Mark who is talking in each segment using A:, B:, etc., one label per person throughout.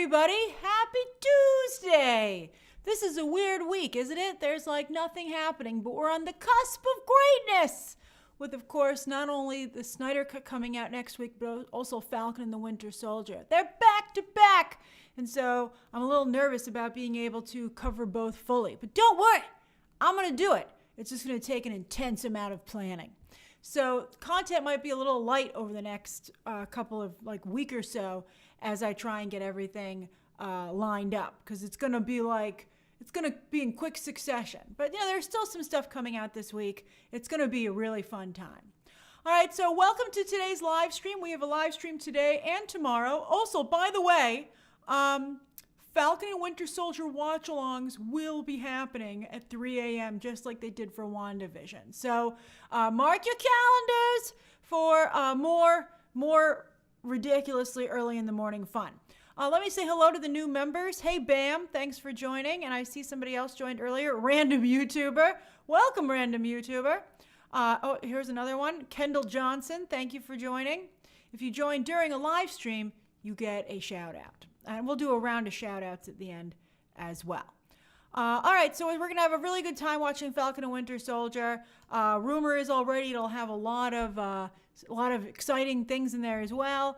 A: everybody. Happy Tuesday. This is a weird week, isn't it? There's like nothing happening, but we're on the cusp of greatness. With, of course, not only the Snyder Cut coming out next week, but also Falcon and the Winter Soldier. They're back to back. And so I'm a little nervous about being able to cover both fully. But don't worry, I'm going to do it. It's just going to take an intense amount of planning. So content might be a little light over the next couple of week or so as I try and get everything lined up, because it's going to be in quick succession. But there's still some stuff coming out this week. It's going to be a really fun time. All right, so welcome to today's live stream. We have a live stream today and tomorrow. Also, by the way, Falcon and Winter Soldier watch-alongs will be happening at 3 a.m. just like they did for WandaVision. So mark your calendars for more ridiculously early in the morning fun. Let me say hello to the new members. Hey, Bam, thanks for joining. And I see somebody else joined earlier, Random YouTuber. Welcome, Random YouTuber. Here's another one, Kendall Johnson. Thank you for joining. If you join during a live stream, you get a shout out. And we'll do a round of shout outs at the end as well. All right, so we're going to have a really good time watching Falcon and Winter Soldier. Rumor is already it'll have a lot of exciting things in there as well.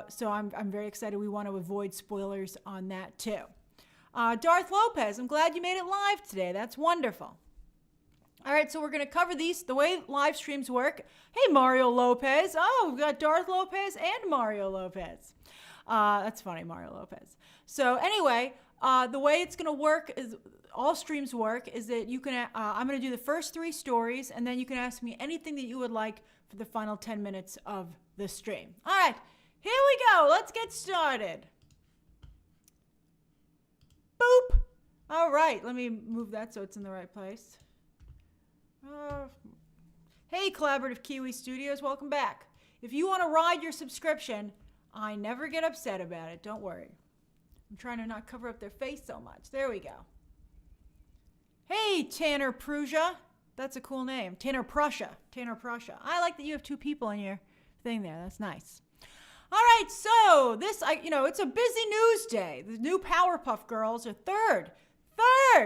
A: So I'm very excited. We want to avoid spoilers on that too. Darth Lopez, I'm glad you made it live today. That's wonderful. All right, so we're going to cover the way live streams work. Hey, Mario Lopez. Oh, we've got Darth Lopez and Mario Lopez. That's funny, Mario Lopez. So anyway, the way it's going to work is all streams work is that you can, I'm going to do the first 3 stories, and then you can ask me anything that you would like for the final 10 minutes of the stream. All right, here we go. Let's get started. Boop. All right, let me move that so it's in the right place. Hey, Collaborative Kiwi Studios, welcome back. If you want to ride your subscription, I never get upset about it. Don't worry. I'm trying to not cover up their face so much. There we go. Hey, Tanner Prussia. That's a cool name. Tanner Prussia. Tanner Prussia. I like that you have 2 people in your thing there. That's nice. All right, so it's a busy news day. The new Powerpuff Girls are third.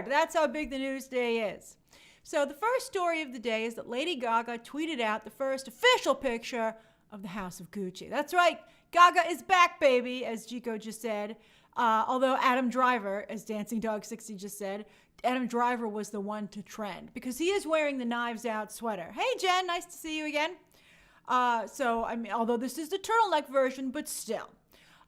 A: That's how big the news day is. So the first story of the day is that Lady Gaga tweeted out the first official picture of the House of Gucci. That's right. Gaga is back, baby, as Chico just said. Although Adam Driver, as Dancing Dog 60 just said, Adam Driver was the one to trend because he is wearing the Knives Out sweater. Hey, Jen, nice to see you again. Although this is the turtleneck version, but still.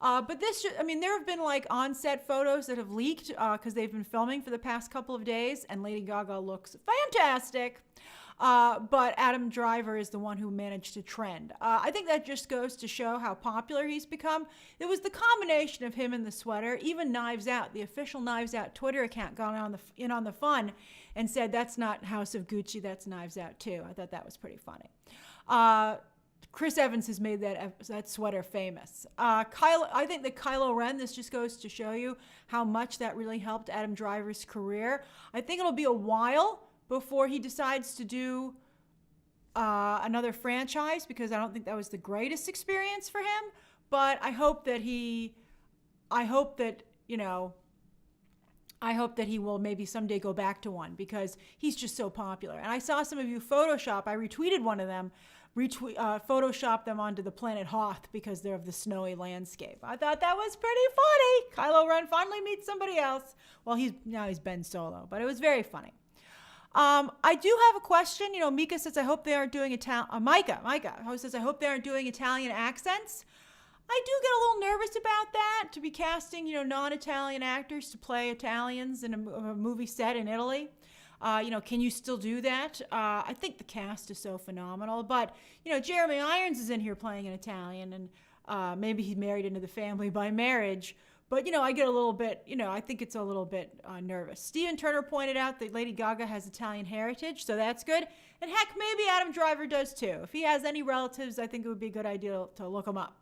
A: There have been on-set photos that have leaked because they've been filming for the past couple of days, and Lady Gaga looks fantastic. But Adam Driver is the one who managed to trend. I think that just goes to show how popular he's become. It was the combination of him and the sweater. Even Knives Out, the official Knives Out Twitter account, got on the fun and said, that's not House of Gucci, that's Knives Out too. I thought that was pretty funny. Chris Evans has made that sweater famous. I think that Kylo Ren, this just goes to show you how much that really helped Adam Driver's career. I think it'll be a while before he decides to do another franchise, because I don't think that was the greatest experience for him. But I hope that he will maybe someday go back to one, because he's just so popular. And I saw some of you Photoshop. I retweeted one of them. Photoshop them onto the planet Hoth because they're of the snowy landscape. I thought that was pretty funny. Kylo Ren finally meets somebody else. Well, he's Ben Solo, but it was very funny. I do have a question. Mika says, I hope they aren't doing Micah says, I hope they aren't doing Italian accents. I do get a little nervous about that, to be casting, non-Italian actors to play Italians in a movie set in Italy. Can you still do that? I think the cast is so phenomenal, but, Jeremy Irons is in here playing an Italian, and maybe he married into the family by marriage, but, I get a little bit, I think it's a little bit nervous. Steven Turner pointed out that Lady Gaga has Italian heritage, so that's good, and heck, maybe Adam Driver does too. If he has any relatives, I think it would be a good idea to look them up.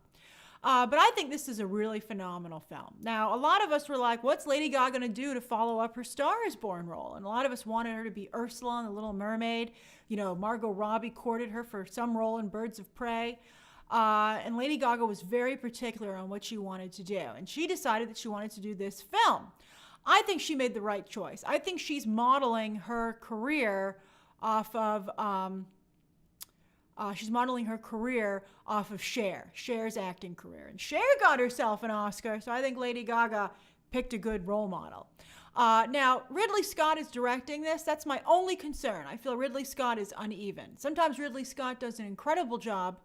A: But I think this is a really phenomenal film. Now, a lot of us were like, what's Lady Gaga going to do to follow up her Star is Born role? And a lot of us wanted her to be Ursula in The Little Mermaid. Margot Robbie courted her for some role in Birds of Prey. And Lady Gaga was very particular on what she wanted to do. And she decided that she wanted to do this film. I think she made the right choice. I think she's modeling her career off of Cher's acting career. And Cher got herself an Oscar, so I think Lady Gaga picked a good role model. Now, Ridley Scott is directing this. That's my only concern. I feel Ridley Scott is uneven. Sometimes Ridley Scott does an incredible job.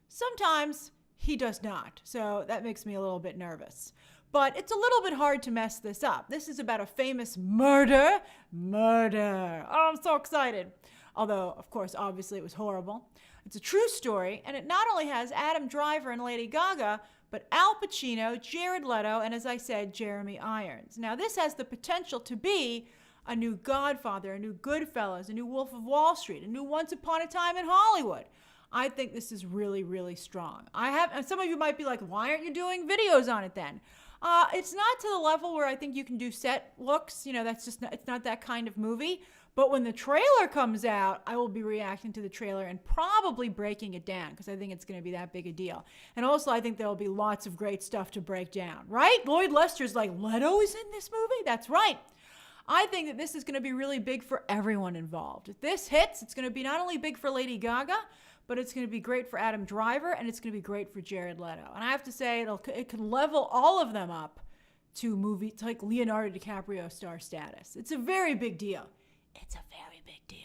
A: Sometimes he does not. So that makes me a little bit nervous. But it's a little bit hard to mess this up. This is about a famous murder. Oh, I'm so excited. Although, of course, obviously it was horrible. It's a true story, and it not only has Adam Driver and Lady Gaga, but Al Pacino, Jared Leto, and as I said, Jeremy Irons. Now, this has the potential to be a new Godfather, a new Goodfellas, a new Wolf of Wall Street, a new Once Upon a Time in Hollywood. I think this is really, really strong. And some of you might be like, why aren't you doing videos on it then? It's not to the level where I think you can do set looks. It's not that kind of movie. But when the trailer comes out, I will be reacting to the trailer and probably breaking it down because I think it's going to be that big a deal. And also, I think there will be lots of great stuff to break down, right? Lloyd Lester's like, Leto is in this movie? That's right. I think that this is going to be really big for everyone involved. If this hits, it's going to be not only big for Lady Gaga, but it's going to be great for Adam Driver, and it's going to be great for Jared Leto. And I have to say, it can level all of them up to like Leonardo DiCaprio star status. It's a very big deal. It's a very big deal.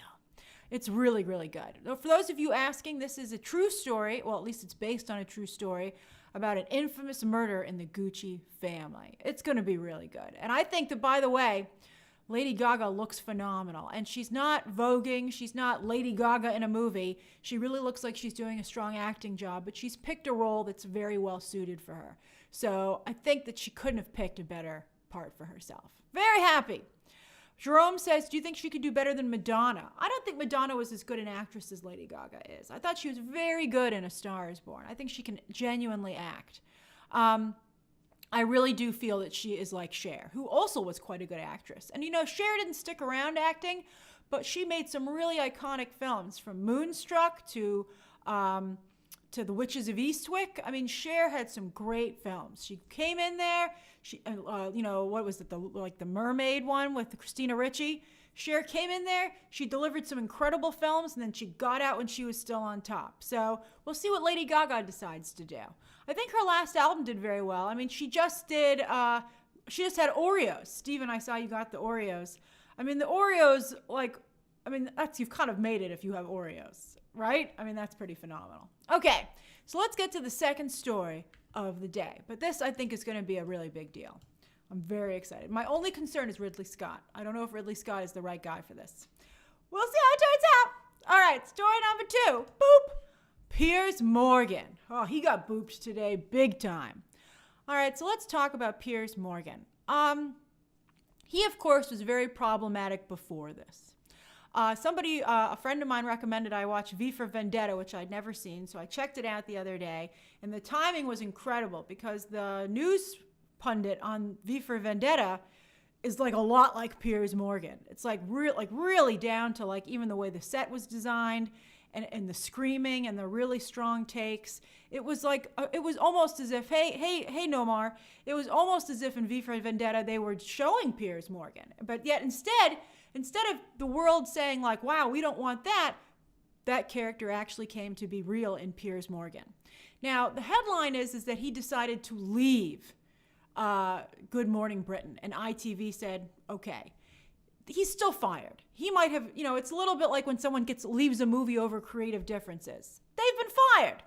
A: It's really, really good. For those of you asking, this is a true story. Well, at least it's based on a true story about an infamous murder in the Gucci family. It's going to be really good. And I think that, by the way, Lady Gaga looks phenomenal. And she's not voguing. She's not Lady Gaga in a movie. She really looks like she's doing a strong acting job, but she's picked a role that's very well suited for her. So I think that she couldn't have picked a better part for herself. Very happy. Jerome says, do you think she could do better than Madonna? I don't think Madonna was as good an actress as Lady Gaga is. I thought she was very good in A Star is Born. I think she can genuinely act. I really do feel that she is like Cher, who also was quite a good actress. And Cher didn't stick around acting, but she made some really iconic films, from Moonstruck to The Witches of Eastwick. I mean, Cher had some great films. She came in there. She, what was it? The Mermaid one with Christina Ricci. Cher came in there. She delivered some incredible films, and then she got out when she was still on top. So we'll see what Lady Gaga decides to do. I think her last album did very well. I mean, she just had Oreos. Steven, I saw you got the Oreos. I mean, the Oreos, you've kind of made it if you have Oreos, right? I mean, that's pretty phenomenal. Okay, so let's get to the second story of the day. But this, I think, is going to be a really big deal. I'm very excited. My only concern is Ridley Scott. I don't know if Ridley Scott is the right guy for this. We'll see how it turns out. All right, story number 2. Boop. Piers Morgan. Oh, he got booped today big time. All right, so let's talk about Piers Morgan. He, of course, was very problematic before this. A friend of mine recommended I watch V for Vendetta, which I'd never seen, so I checked it out the other day, and the timing was incredible because the news pundit on V for Vendetta is like a lot like Piers Morgan. It's like really down to like even the way the set was designed and the screaming and the really strong takes. It was like it was almost as if hey Nomar, it was almost as if in V for Vendetta they were showing Piers Morgan, but yet instead of the world saying like, wow, we don't want that character actually came to be real in Piers Morgan. Now the headline is that he decided to leave Good Morning Britain, and ITV said, okay. He's still fired. He might have, it's a little bit like when someone leaves a movie over creative differences. They've been fired.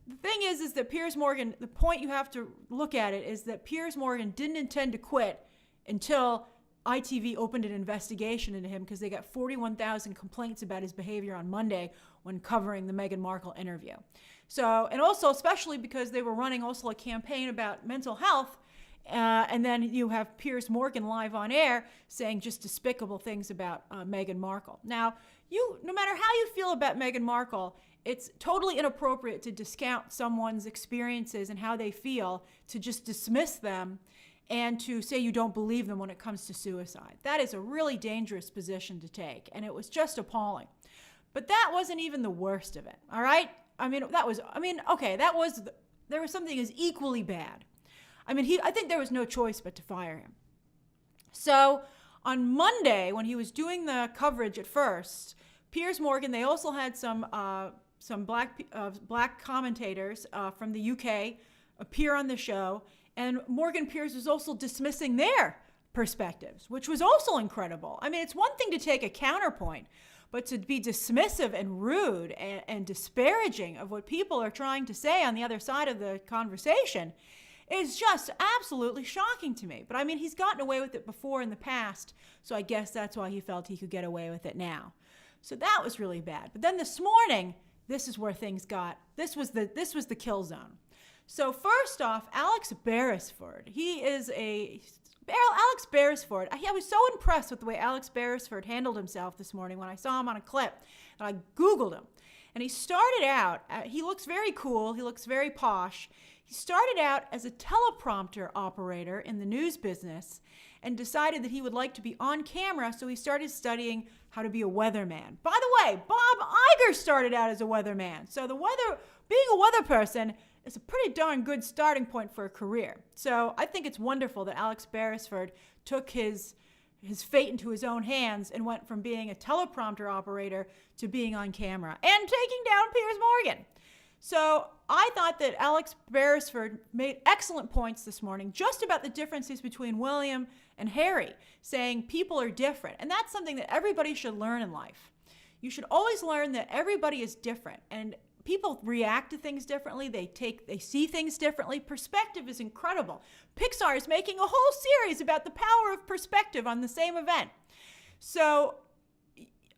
A: The thing is that Piers Morgan, the point you have to look at it is that Piers Morgan didn't intend to quit until ITV opened an investigation into him because they got 41,000 complaints about his behavior on Monday when covering the Meghan Markle interview. So, and also especially because they were running also a campaign about mental health. And then you have Piers Morgan live on air saying just despicable things about Meghan Markle. Now, no matter how you feel about Meghan Markle, it's totally inappropriate to discount someone's experiences and how they feel, to just dismiss them and to say you don't believe them when it comes to suicide. That is a really dangerous position to take, and it was just appalling. But that wasn't even the worst of it, all right? there was something as equally bad. I think there was no choice but to fire him. So on Monday, when he was doing the coverage at first, Piers Morgan, they also had some black commentators from the UK appear on the show, and Morgan Piers was also dismissing their perspectives, which was also incredible. It's one thing to take a counterpoint, but to be dismissive and rude and disparaging of what people are trying to say on the other side of the conversation is just absolutely shocking to me. But he's gotten away with it before in the past, so I guess that's why he felt he could get away with it now. So that was really bad. But then this morning, this is where things got, this was the kill zone. So first off, Alex Beresford. Alex Beresford, I was so impressed with the way Alex Beresford handled himself this morning when I saw him on a clip, and I Googled him. And he started out, he looks very cool, he looks very posh. He started out as a teleprompter operator in the news business and decided that he would like to be on camera, so he started studying how to be a weatherman. By the way, Bob Iger started out as a weatherman. So being a weather person is a pretty darn good starting point for a career. So I think it's wonderful that Alex Beresford took his fate into his own hands and went from being a teleprompter operator to being on camera and taking down Piers Morgan. So I thought that Alex Beresford made excellent points this morning just about the differences between William and Harry, saying people are different. And that's something that everybody should learn in life. You should always learn that everybody is different, and people react to things differently. They see things differently. Perspective is incredible. Pixar is making a whole series about the power of perspective on the same event. So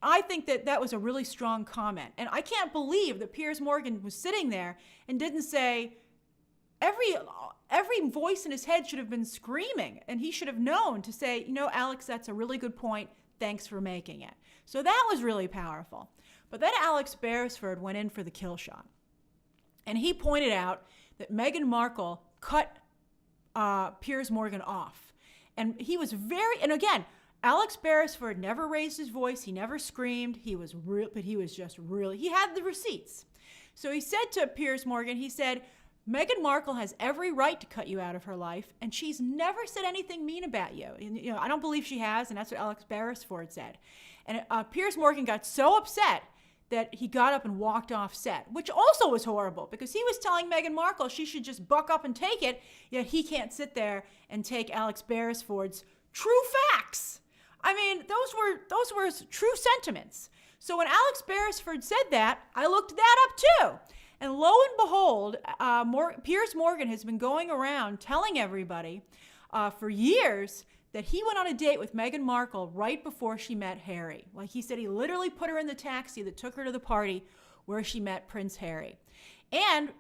A: I think that was a really strong comment. And I can't believe that Piers Morgan was sitting there and didn't say, every voice in his head should have been screaming, and he should have known to say, Alex, that's a really good point. Thanks for making it. So that was really powerful. But then Alex Beresford went in for the kill shot. And he pointed out that Meghan Markle cut Piers Morgan off. And he was and again, Alex Beresford never raised his voice. He never screamed. He had the receipts. So he said to Piers Morgan, he said, Meghan Markle has every right to cut you out of her life, and she's never said anything mean about you. And, I don't believe she has, and that's what Alex Beresford said. And Piers Morgan got so upset that he got up and walked off set, which also was horrible because he was telling Meghan Markle she should just buck up and take it, yet he can't sit there and take Alex Beresford's true facts. Those were true sentiments. So when Alex Beresford said that, I looked that up too. And lo and behold, Piers Morgan has been going around telling everybody for years that he went on a date with Meghan Markle right before she met Harry. Like he said, he literally put her in the taxi that took her to the party where she met Prince Harry. And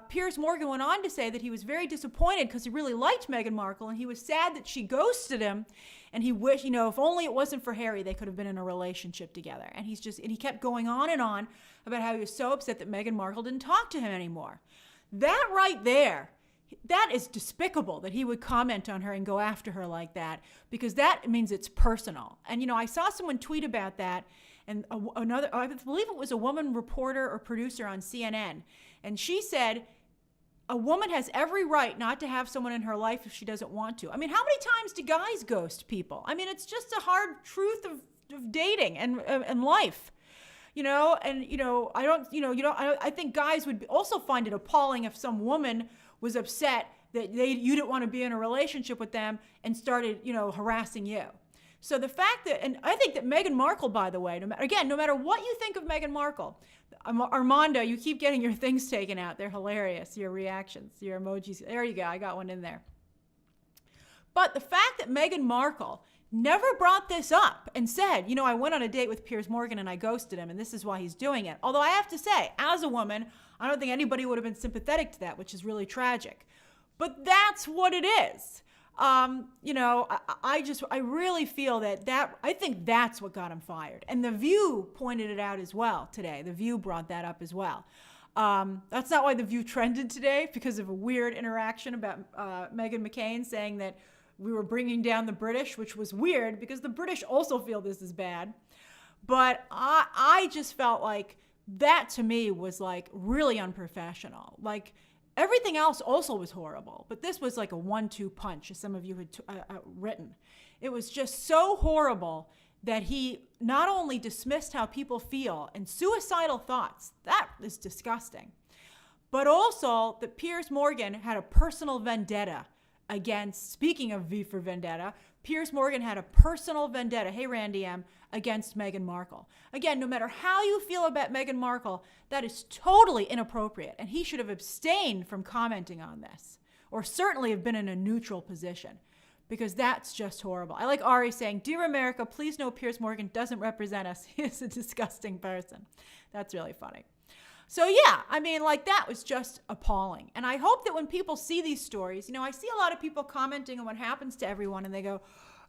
A: Piers Morgan went on to say that he was very disappointed because he really liked Meghan Markle, and he was sad that she ghosted him, and he wished, if only it wasn't for Harry, they could have been in a relationship together. And he kept going on and on about how he was so upset that Meghan Markle didn't talk to him anymore. That right there, that is despicable that he would comment on her and go after her like that, because that means it's personal. And, I saw someone tweet about that, and I believe it was a woman reporter or producer on CNN, and she said, a woman has every right not to have someone in her life if she doesn't want to. How many times do guys ghost people? It's just a hard truth of dating and life. I think guys would also find it appalling if some woman was upset that you didn't want to be in a relationship with them and started, harassing you. So the fact that, and I think that Meghan Markle, by the way, no matter what you think of Meghan Markle, Armando, you keep getting your things taken out. They're hilarious, your reactions, your emojis. There you go, I got one in there. But the fact that Meghan Markle never brought this up and said, I went on a date with Piers Morgan and I ghosted him, and this is why he's doing it. Although I have to say, as a woman, I don't think anybody would have been sympathetic to that, which is really tragic. But that's what it is. I really feel I think that's what got him fired. And The View pointed it out as well today. The View brought that up as well. That's not why The View trended today, because of a weird interaction about Meghan McCain saying that we were bringing down the British, which was weird because the British also feel this is bad. But I just felt like that to me was like really unprofessional. Like everything else also was horrible, but this was like a 1-2 punch, as some of you had written. It was just so horrible that he not only dismissed how people feel and suicidal thoughts, that is disgusting, but also that Piers Morgan had a personal vendetta against, speaking of V for Vendetta, Piers Morgan had a personal vendetta, hey Randy M, against Meghan Markle. Again, no matter how you feel about Meghan Markle, that is totally inappropriate, and he should have abstained from commenting on this, or certainly have been in a neutral position, because that's just horrible. I like Ari saying, "Dear America, please know Piers Morgan doesn't represent us. He is a disgusting person." That's really funny. So yeah, I mean, like that was just appalling. And I hope that when people see these stories, I see a lot of people commenting on what happens to everyone and they go,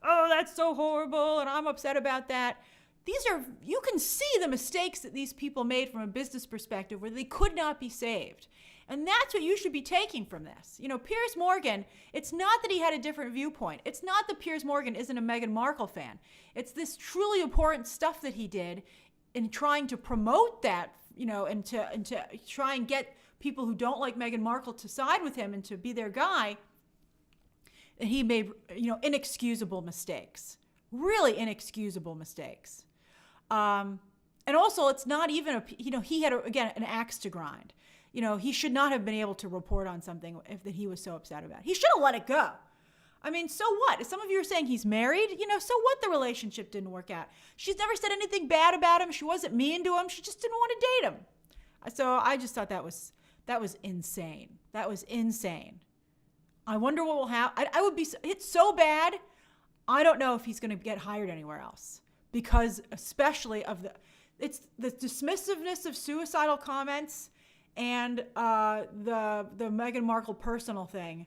A: "Oh, that's so horrible and I'm upset about that." You can see the mistakes that these people made from a business perspective where they could not be saved. And that's what you should be taking from this. Piers Morgan, it's not that he had a different viewpoint. It's not that Piers Morgan isn't a Meghan Markle fan. It's this truly important stuff that he did in trying to promote that, and to try and get people who don't like Meghan Markle to side with him and to be their guy. And he made, inexcusable mistakes, really inexcusable mistakes. And also it's not even he had, again, an axe to grind. He should not have been able to report on something that he was so upset about. He should have let it go. I mean, so what? Some of you are saying he's married. So what? The relationship didn't work out. She's never said anything bad about him. She wasn't mean to him. She just didn't want to date him. So I just thought that was insane. That was insane. I wonder what will happen. I would be, it's so bad. I don't know if he's going to get hired anywhere else, because especially it's the dismissiveness of suicidal comments and the Meghan Markle personal thing.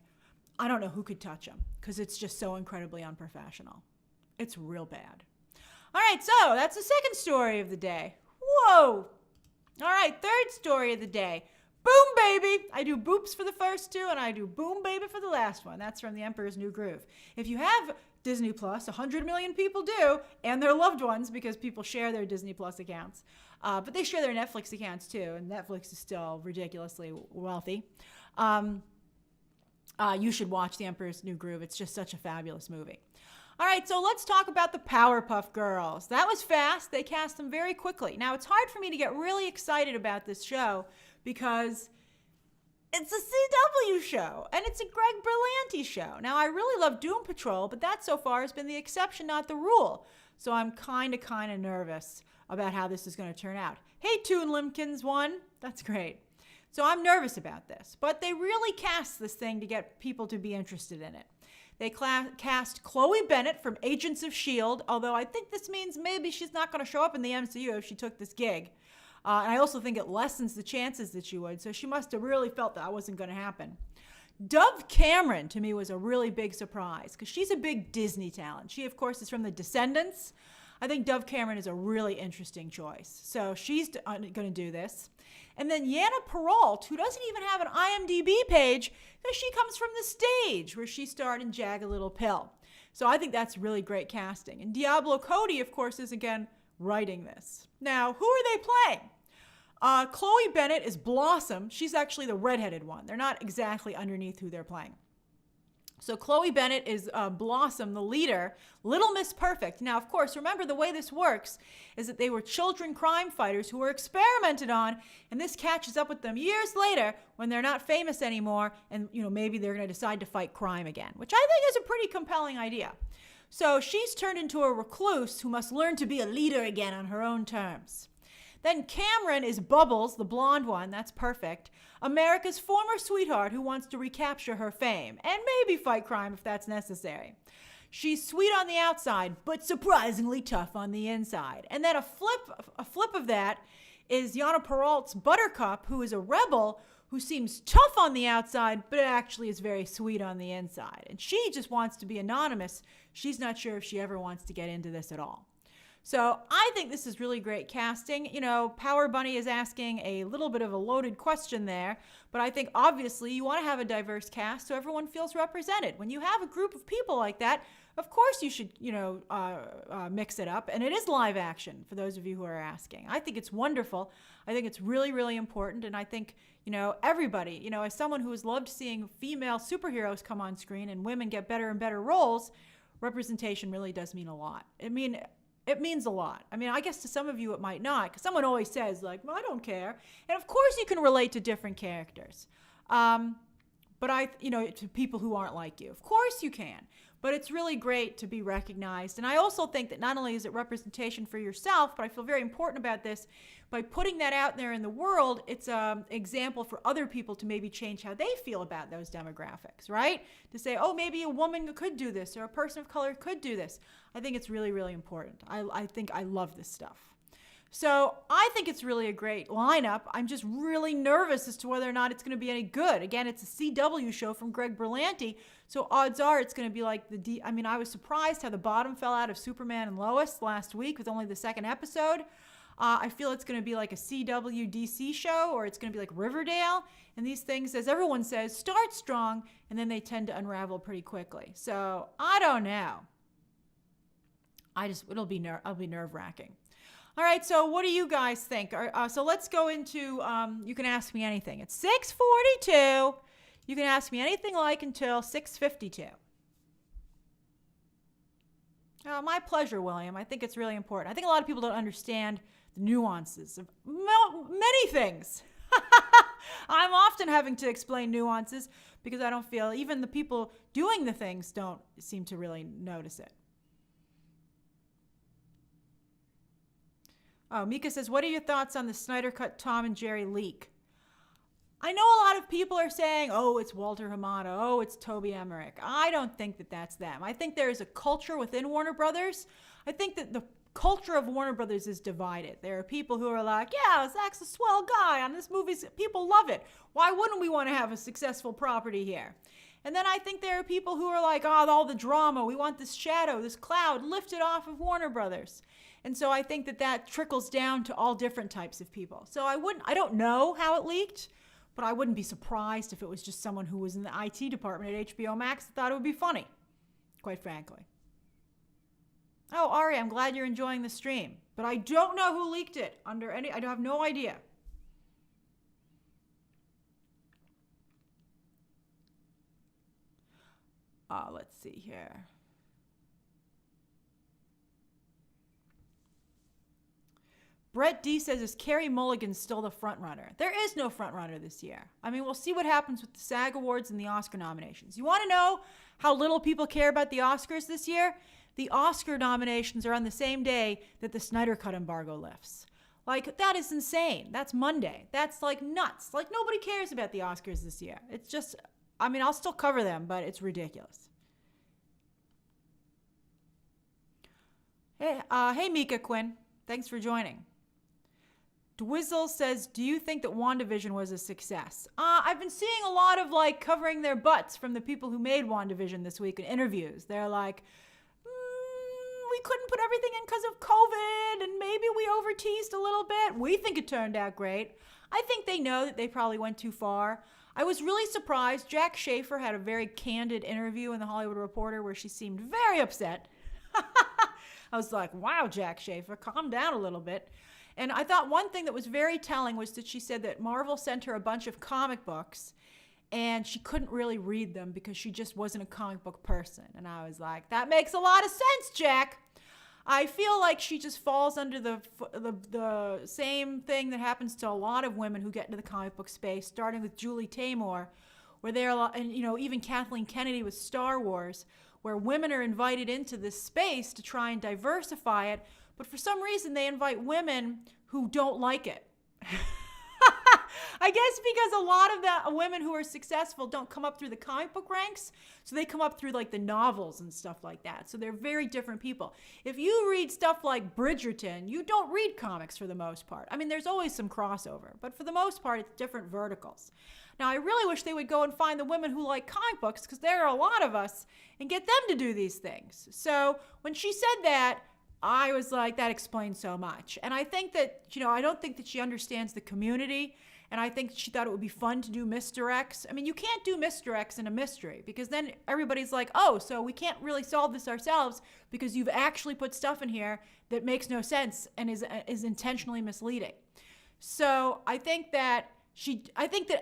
A: I don't know who could touch him, because it's just so incredibly unprofessional. It's real bad. All right, so that's the second story of the day. Whoa. All right, third story of the day. Boom, baby. I do boops for the first two, and I do boom, baby for the last one. That's from The Emperor's New Groove. If you have Disney Plus, 100 million people do, and their loved ones, because people share their Disney Plus accounts. But they share their Netflix accounts too, and Netflix is still ridiculously wealthy. You should watch The Emperor's New Groove. It's just such a fabulous movie. All right, so let's talk about the Powerpuff Girls. That was fast. They cast them very quickly. Now, it's hard for me to get really excited about this show because it's a CW show, and it's a Greg Berlanti show. Now, I really love Doom Patrol, but that so far has been the exception, not the rule. So I'm kind of nervous about how this is going to turn out. Hey, Toon Limpkins won. That's great. So I'm nervous about this, but they really cast this thing to get people to be interested in it. They cast Chloe Bennett from Agents of S.H.I.E.L.D., although I think this means maybe she's not going to show up in the MCU if she took this gig. And I also think it lessens the chances that she would, so she must have really felt that wasn't going to happen. Dove Cameron, to me, was a really big surprise, because she's a big Disney talent. She, of course, is from The Descendants. I think Dove Cameron is a really interesting choice. So she's going to do this. And then Yana Perrault, who doesn't even have an IMDb page, because she comes from The Stage, where she starred in Jagged Little Pill. So I think that's really great casting. And Diablo Cody, of course, is again writing this. Now, who are they playing? Chloe Bennett is Blossom. She's actually the redheaded one. They're not exactly underneath who they're playing. So Chloe Bennett is Blossom, the leader, Little Miss Perfect. Now, of course, remember the way this works is that they were children crime fighters who were experimented on, and this catches up with them years later when they're not famous anymore, and maybe they're going to decide to fight crime again, which I think is a pretty compelling idea. So she's turned into a recluse who must learn to be a leader again on her own terms. Then Cameron is Bubbles, the blonde one, that's perfect, America's former sweetheart who wants to recapture her fame, and maybe fight crime if that's necessary. She's sweet on the outside, but surprisingly tough on the inside. And then a flip of that is Yana Perrault's Buttercup, who is a rebel who seems tough on the outside, but actually is very sweet on the inside. And she just wants to be anonymous. She's not sure if she ever wants to get into this at all. So I think this is really great casting. You know, Power Bunny is asking a little bit of a loaded question there, but I think obviously you want to have a diverse cast so everyone feels represented. When you have a group of people like that, of course you should, mix it up. And it is live action, for those of you who are asking. I think it's wonderful. I think it's really, really important. And I think, everybody, as someone who has loved seeing female superheroes come on screen and women get better and better roles, representation really does mean a lot. It means a lot. I guess to some of you it might not, because someone always says, like, well, I don't care. And of course you can relate to different characters. But to people who aren't like you. Of course you can. But it's really great to be recognized. And I also think that not only is it representation for yourself, but I feel very important about this. By putting that out there in the world, it's an example for other people to maybe change how they feel about those demographics, right? To say, oh, maybe a woman could do this or a person of color could do this. I think it's really, really important. I think I love this stuff. So I think it's really a great lineup. I'm just really nervous as to whether or not it's going to be any good. Again, it's a CW show from Greg Berlanti, so odds are it's going to be like I was surprised how the bottom fell out of Superman and Lois last week with only the second episode. I feel it's going to be like a CW DC show, or it's going to be like Riverdale. And these things, as everyone says, start strong, and then they tend to unravel pretty quickly. So I don't know. It'll be nerve-wracking. All right, so what do you guys think? So let's go into, you can ask me anything. It's 6:42. You can ask me anything until 6:52. My pleasure, William. I think it's really important. I think a lot of people don't understand the nuances of many things. I'm often having to explain nuances because I don't feel even the people doing the things don't seem to really notice it. Oh, Mika says, what are your thoughts on the Snyder Cut Tom and Jerry leak? I know a lot of people are saying, oh, it's Walter Hamada. Oh, it's Toby Emmerich. I don't think that that's them. I think there is a culture within Warner Brothers. I think that the culture of Warner Brothers is divided. There are people who are like, yeah, Zach's a swell guy on this movie. People love it. Why wouldn't we want to have a successful property here? And then I think there are people who are like, oh, all the drama. We want this shadow, this cloud lifted off of Warner Brothers. And so I think that trickles down to all different types of people. So I don't know how it leaked, but I wouldn't be surprised if it was just someone who was in the IT department at HBO Max that thought it would be funny, quite frankly. Oh, Ari, I'm glad you're enjoying the stream, but I don't know who leaked it I have no idea. Let's see here. Brett D says, is Carey Mulligan still the front runner? There is no front runner this year. We'll see what happens with the SAG Awards and the Oscar nominations. You want to know how little people care about the Oscars this year? The Oscar nominations are on the same day that the Snyder Cut embargo lifts. Like, that is insane. That's Monday. That's like nuts. Like, nobody cares about the Oscars this year. It's just, I'll still cover them, but it's ridiculous. Hey, Mika Quinn. Thanks for joining. Dwizzle says, do you think that WandaVision was a success? I've been seeing a lot of covering their butts from the people who made WandaVision this week in interviews. They're like, we couldn't put everything in because of COVID and maybe we over-teased a little bit. We think it turned out great. I think they know that they probably went too far. I was really surprised. Jack Schaefer had a very candid interview in The Hollywood Reporter where she seemed very upset. I was like, wow, Jack Schaefer, calm down a little bit. And I thought one thing that was very telling was that she said that Marvel sent her a bunch of comic books and she couldn't really read them because she just wasn't a comic book person. And I was like, that makes a lot of sense, Jack. I feel like she just falls under the same thing that happens to a lot of women who get into the comic book space, starting with Julie Taymor, where they're, and even Kathleen Kennedy with Star Wars, where women are invited into this space to try and diversify it, but for some reason they invite women who don't like it. I guess because a lot of the women who are successful don't come up through the comic book ranks, so they come up through the novels and stuff like that. So they're very different people. If you read stuff like Bridgerton, you don't read comics for the most part. There's always some crossover, but for the most part, it's different verticals. Now, I really wish they would go and find the women who like comic books, because there are a lot of us, and get them to do these things. So when she said that, I was like, that explains so much. And I think that, I don't think that she understands the community. And I think she thought it would be fun to do misdirects. I mean, you can't do misdirects in a mystery because then everybody's like, oh, so we can't really solve this ourselves because you've actually put stuff in here that makes no sense and is intentionally misleading. So I think that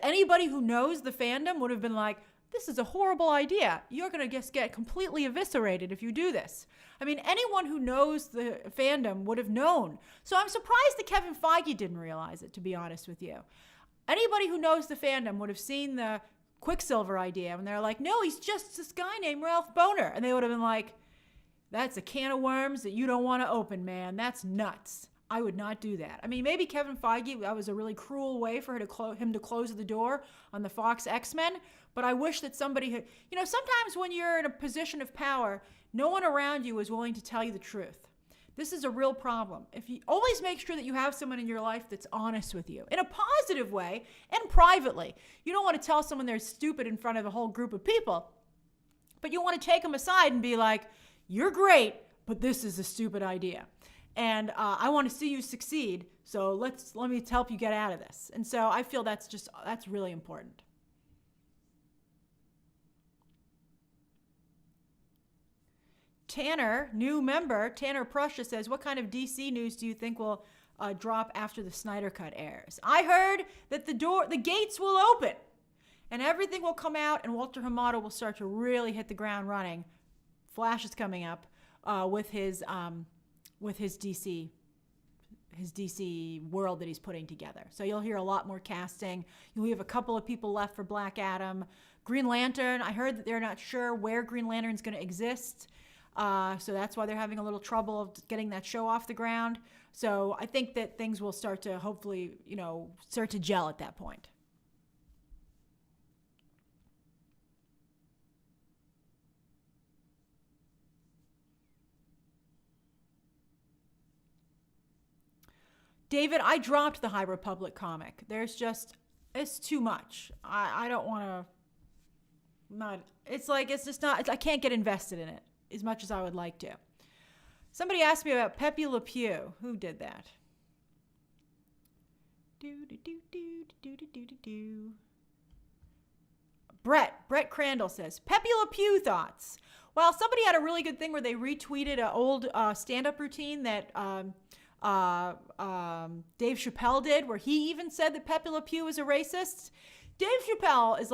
A: anybody who knows the fandom would have been like, this is a horrible idea. You're going to just get completely eviscerated if you do this. I mean, anyone who knows the fandom would have known. So I'm surprised that Kevin Feige didn't realize it, to be honest with you. Anybody who knows the fandom would have seen the Quicksilver idea and they're like, no, he's just this guy named Ralph Boner. And they would have been like, that's a can of worms that you don't want to open, man. That's nuts. I would not do that. I mean, maybe Kevin Feige, that was a really cruel way for him to close the door on the Fox X-Men. But I wish that somebody had, sometimes when you're in a position of power, no one around you is willing to tell you the truth. This is a real problem. If you always make sure that you have someone in your life that's honest with you in a positive way and privately. You don't want to tell someone they're stupid in front of a whole group of people, but you want to take them aside and be like, you're great, but this is a stupid idea. And I want to see you succeed. So let me help you get out of this. And so I feel that's really important. Tanner, new member, Tanner Prussia says, what kind of DC news do you think will drop after the Snyder Cut airs? I heard that the gates will open and everything will come out and Walter Hamada will start to really hit the ground running. Flash is coming up with his DC world that he's putting together. So you'll hear a lot more casting. You'll have a couple of people left for Black Adam. Green Lantern, I heard that they're not sure where Green Lantern's going to exist. So that's why they're having a little trouble of getting that show off the ground. So I think that things will start to hopefully, start to gel at that point. David, I dropped the High Republic comic. It's too much. I don't want to, I can't get invested in it as much as I would like to. Somebody asked me about Pepe Le Pew. Who did that? Brett Crandall says, Pepe Le Pew thoughts. Well, somebody had a really good thing where they retweeted an old stand-up routine that Dave Chappelle did, where he even said that Pepe Le Pew is a racist. Dave Chappelle is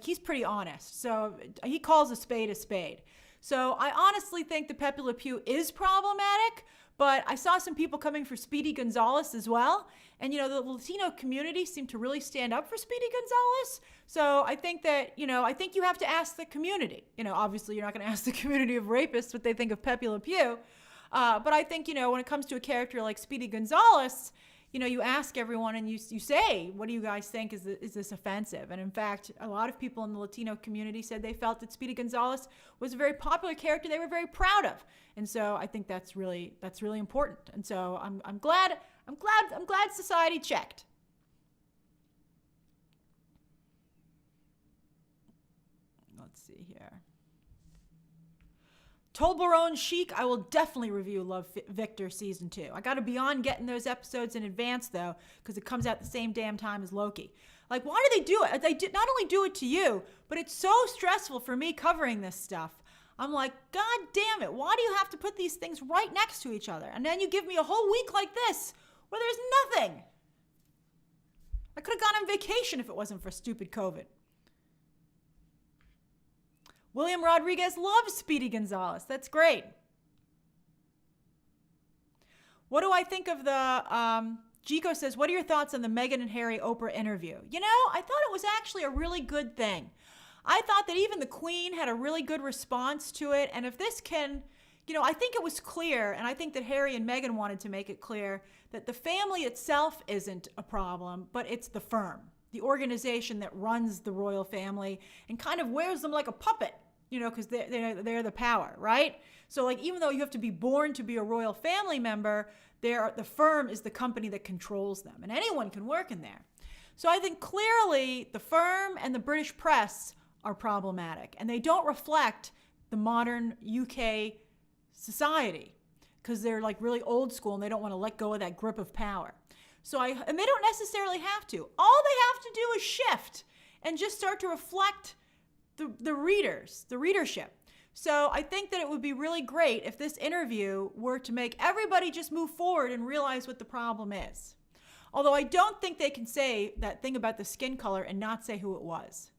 A: he's pretty honest. So he calls a spade a spade. So I honestly think that Pepe Le Pew is problematic, but I saw some people coming for Speedy Gonzalez as well. And, the Latino community seemed to really stand up for Speedy Gonzalez. So I think that, I think you have to ask the community. Obviously you're not going to ask the community of rapists what they think of Pepe Le Pew. But I think, when it comes to a character like Speedy Gonzalez, you ask everyone and you say, what do you guys think? Is this offensive? And in fact, a lot of people in the Latino community said they felt that Speedy Gonzalez was a very popular character they were very proud of. And so I think that's really important. And so I'm glad society checked. Let's see here. Toblerone Chic, I will definitely review Love Victor Season 2. I got to be on getting those episodes in advance, though, because it comes out the same damn time as Loki. Like, why do they do it? They did not only do it to you, but it's so stressful for me covering this stuff. I'm like, God damn it, why do you have to put these things right next to each other? And then you give me a whole week like this, where there's nothing. I could have gone on vacation if it wasn't for stupid COVID. William Rodriguez loves Speedy Gonzalez. That's great. What do I think of the, Jico says, what are your thoughts on the Meghan and Harry Oprah interview? I thought it was actually a really good thing. I thought that even the Queen had a really good response to it. And if this can, I think it was clear, and I think that Harry and Meghan wanted to make it clear that the family itself isn't a problem, but it's the firm, the organization that runs the royal family and kind of wears them like a puppet, because they're the power, right? So even though you have to be born to be a royal family member, the firm is the company that controls them, and anyone can work in there. So I think clearly the firm and the British press are problematic, and they don't reflect the modern UK society because they're like really old school and they don't want to let go of that grip of power. And they don't necessarily have to. All they have to do is shift and just start to reflect the readership. So I think that it would be really great if this interview were to make everybody just move forward and realize what the problem is. Although I don't think they can say that thing about the skin color and not say who it was.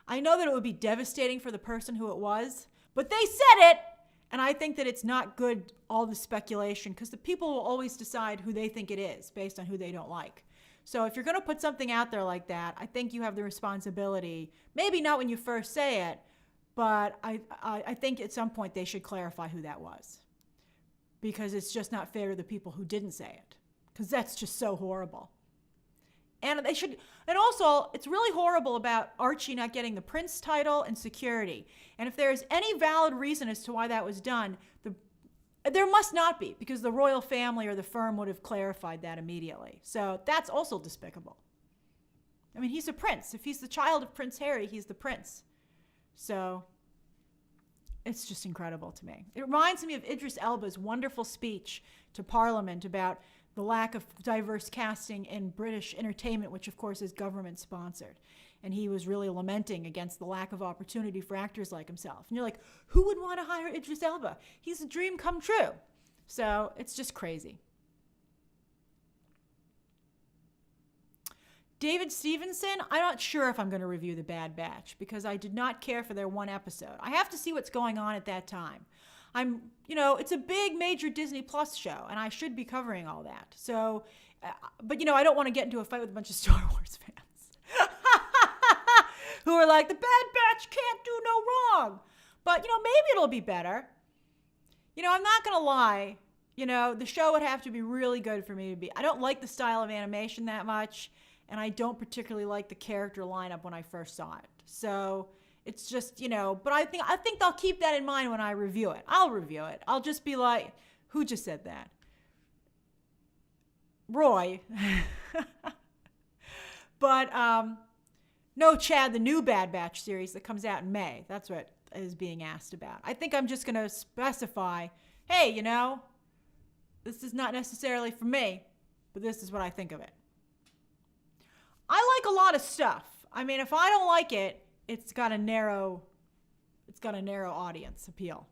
A: I know that it would be devastating for the person who it was, but they said it, and I think that it's not good, all the speculation, because the people will always decide who they think it is based on who they don't like. So if you're going to put something out there like that, I think you have the responsibility, maybe not when you first say it, but I think at some point they should clarify who that was, because it's just not fair to the people who didn't say it, because that's just so horrible. And also, it's really horrible about Archie not getting the prince title and security. And if there's any valid reason as to why that was done, there must not be, because the royal family or the firm would have clarified that immediately. So that's also despicable. I mean, he's a prince. If he's the child of Prince Harry, he's the prince. So it's just incredible to me. It reminds me of Idris Elba's wonderful speech to Parliament about the lack of diverse casting in British entertainment, which of course is government sponsored. And he was really lamenting against the lack of opportunity for actors like himself. And you're like, who would want to hire Idris Elba? He's a dream come true. So it's just crazy. David Stevenson, I'm not sure if I'm going to review The Bad Batch because I did not care for their one episode. I have to see what's going on at that time. It's a big major Disney Plus show and I should be covering all that. So, but I don't want to get into a fight with a bunch of Star Wars fans who are like, The Bad Batch can't do no wrong. But, maybe it'll be better. I'm not going to lie. The show would have to be really good for me to be. I don't like the style of animation that much. And I don't particularly like the character lineup when I first saw it. So it's just, but I think they'll keep that in mind when I review it. I'll review it. I'll just be like, who just said that? Roy. But no, Chad, the new Bad Batch series that comes out in May. That's what is being asked about. I think I'm just going to specify, hey, this is not necessarily for me, but this is what I think of it. I like a lot of stuff. I mean, if I don't like it, it's got a narrow audience appeal.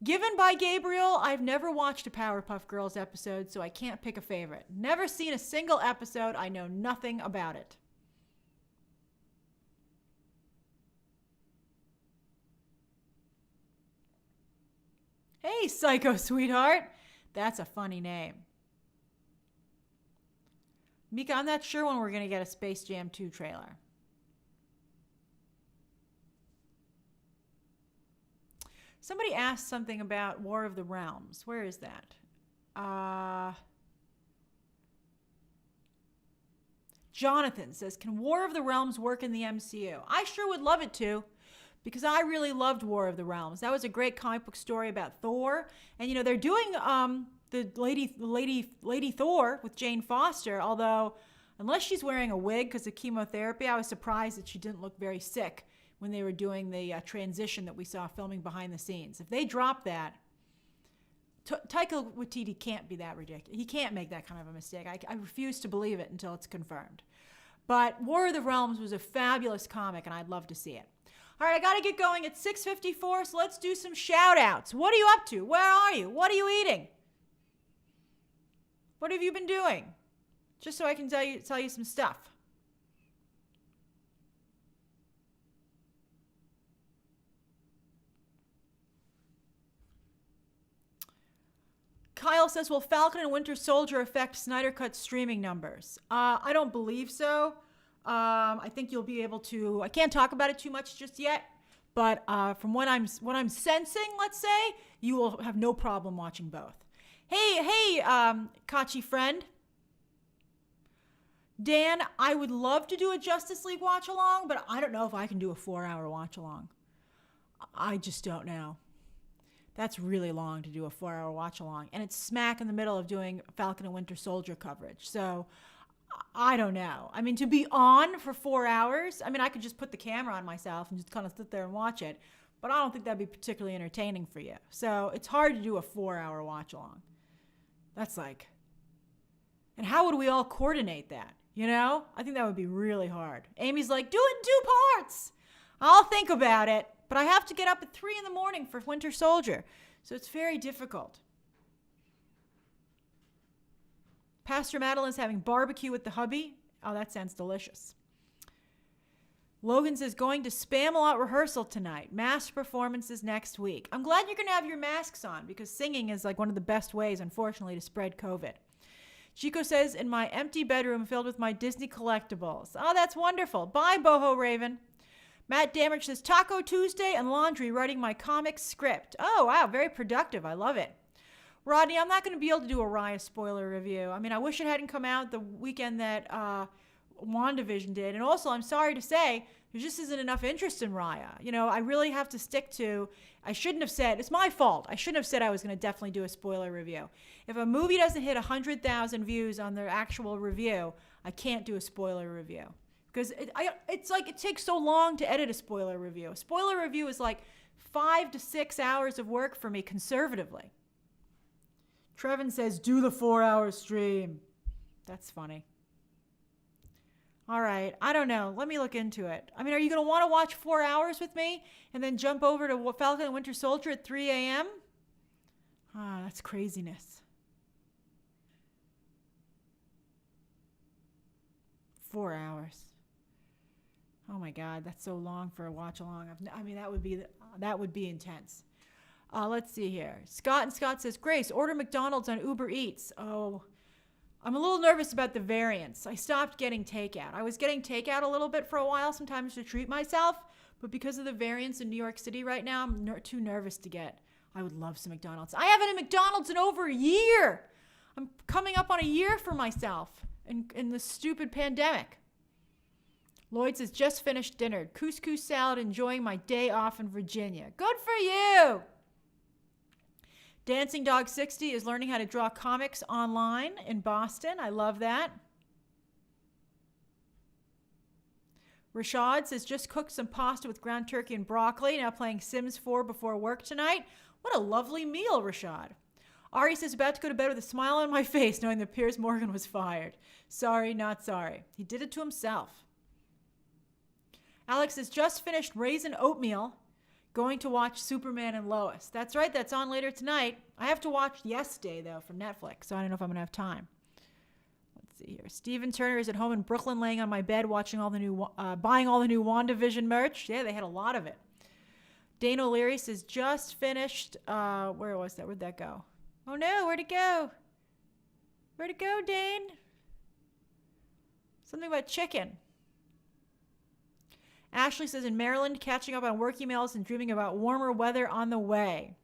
A: Given by Gabriel, I've never watched a Powerpuff Girls episode, so I can't pick a favorite. Never seen a single episode. I know nothing about it. Hey, Psycho Sweetheart. That's a funny name. Mika, I'm not sure when we're going to get a Space Jam 2 trailer. Somebody asked something about War of the Realms. Where is that? Jonathan says, can War of the Realms work in the MCU? I sure would love it to, because I really loved War of the Realms. That was a great comic book story about Thor. And, they're doing the Lady Thor with Jane Foster, although unless she's wearing a wig because of chemotherapy, I was surprised that she didn't look very sick when they were doing the transition that we saw filming behind the scenes. If they drop that, Taika Waititi can't be that ridiculous. He can't make that kind of a mistake. I refuse to believe it until it's confirmed. But War of the Realms was a fabulous comic, and I'd love to see it. All right, I got to get going at 6:54, so let's do some shout-outs. What are you up to? Where are you? What are you eating? What have you been doing? Just so I can tell you some stuff. Kyle says, will Falcon and Winter Soldier affect Snyder Cut streaming numbers? I don't believe so. I think you'll be able to, I can't talk about it too much just yet, but from what I'm sensing, let's say, you will have no problem watching both. Hey, Kachi friend. Dan, I would love to do a Justice League watch-along, but I don't know if I can do a 4-hour watch-along. I just don't know. That's really long to do a 4-hour watch-along. And it's smack in the middle of doing Falcon and Winter Soldier coverage. So, I don't know. I mean, to be on for 4 hours, I mean, I could just put the camera on myself and just kind of sit there and watch it. but I don't think that'd be particularly entertaining for you. So it's hard to do a 4-hour watch along. That's like, and how would we all coordinate that? You know, I think that would be really hard. Amy's like, do it in 2 parts. I'll think about it, but I have to get up at 3 a.m. for Winter Soldier. So it's very difficult. Pastor Madeline's having barbecue with the hubby. Oh, that sounds delicious. Logan says, going to Spam-A-Lot rehearsal tonight. Mask performances next week. I'm glad you're going to have your masks on because singing is like one of the best ways, unfortunately, to spread COVID. Chico says, in my empty bedroom filled with my Disney collectibles. Oh, that's wonderful. Bye, Boho Raven. Matt Damage says, Taco Tuesday and laundry, writing my comic script. Oh, wow, very productive. I love it. Rodney, I'm not going to be able to do a Raya spoiler review. I mean, I wish it hadn't come out the weekend that WandaVision did. And also, I'm sorry to say, there just isn't enough interest in Raya. You know, I really have to stick to, I shouldn't have said, it's my fault. I shouldn't have said I was going to definitely do a spoiler review. If a movie doesn't hit 100,000 views on their actual review, I can't do a spoiler review. Because it's like it takes so long to edit a spoiler review. A spoiler review is like 5 to 6 hours of work for me conservatively. Trevin says, do the 4-hour stream. That's funny. All right. I don't know. Let me look into it. I mean, are you going to want to watch 4 hours with me and then jump over to Falcon and Winter Soldier at 3 a.m.? Ah, that's craziness. 4 hours. Oh my God, that's so long for a watch along. I mean, that would be intense. Let's see here. Scott says, Grace, order McDonald's on Uber Eats. Oh, I'm a little nervous about the variants. I stopped getting takeout. I was getting takeout a little bit for a while, sometimes to treat myself, but because of the variants in New York City right now, I'm too nervous to get. I would love some McDonald's. I haven't had McDonald's in over a year. I'm coming up on a year for myself in this stupid pandemic. Lloyd says, just finished dinner. Couscous salad, enjoying my day off in Virginia. Good for you. Dancing Dog 60 is learning how to draw comics online in Boston. I love that. Rashad says, just cooked some pasta with ground turkey and broccoli. Now playing Sims 4 before work tonight. What a lovely meal, Rashad. Ari says, about to go to bed with a smile on my face knowing that Piers Morgan was fired. Sorry, not sorry. He did it to himself. Alex has just finished Raisin Oatmeal, going to watch Superman and Lois. That's right, that's on later tonight. I have to watch Yesterday, though, from Netflix, so I don't know if I'm going to have time. Let's see here. Steven Turner is at home in Brooklyn laying on my bed watching all the new, buying all the new WandaVision merch. Yeah, they had a lot of it. Dane O'Leary says, just finished, where was that? Where'd that go? Oh no, where'd it go? Where'd it go, Dane? Something about chicken. Ashley says, in Maryland, catching up on work emails and dreaming about warmer weather on the way.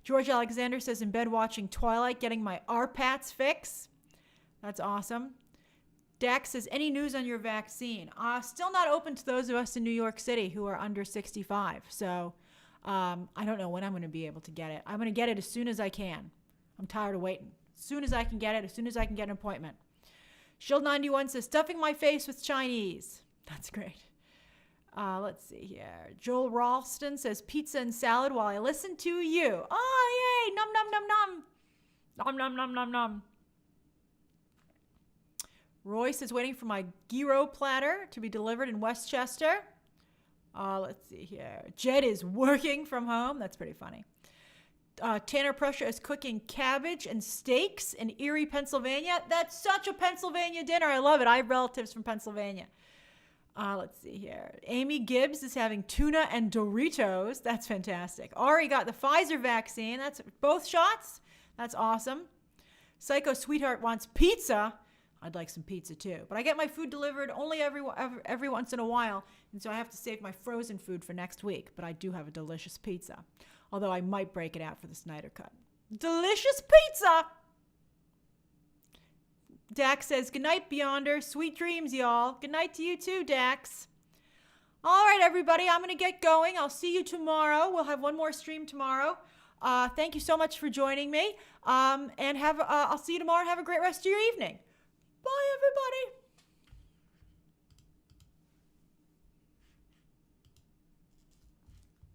A: George Alexander says, in bed watching Twilight, getting my RPATS fix. That's awesome. Dax says, any news on your vaccine? Still not open to those of us in New York City who are under 65. So I don't know when I'm going to be able to get it. I'm going to get it as soon as I can. I'm tired of waiting. As soon as I can get it, as soon as I can get an appointment. Shield91 says, stuffing my face with Chinese. That's great. Let's see here. Joel Ralston says, pizza and salad while I listen to you. Oh, yay. Nom, nom, nom, nom. Nom, nom, nom, nom, nom. Royce is waiting for my gyro platter to be delivered in Westchester. Let's see here. Jed is working from home. That's pretty funny. Tanner Prussia is cooking cabbage and steaks in Erie, Pennsylvania. That's such a Pennsylvania dinner. I love it. I have relatives from Pennsylvania. Let's see here. Amy Gibbs is having tuna and Doritos. That's fantastic. Ari got the Pfizer vaccine. That's both shots. That's awesome. Psycho Sweetheart wants pizza. I'd like some pizza too. But I get my food delivered only every once in a while, and so I have to save my frozen food for next week. But I do have a delicious pizza, although I might break it out for the Snyder Cut. Delicious pizza! Dax says, good night, Beyonder. Sweet dreams, y'all. Good night to you too, Dax. All right, everybody, I'm going to get going. I'll see you tomorrow. We'll have one more stream tomorrow. Thank you so much for joining me. And I'll see you tomorrow and have a great rest of your evening. Bye, everybody.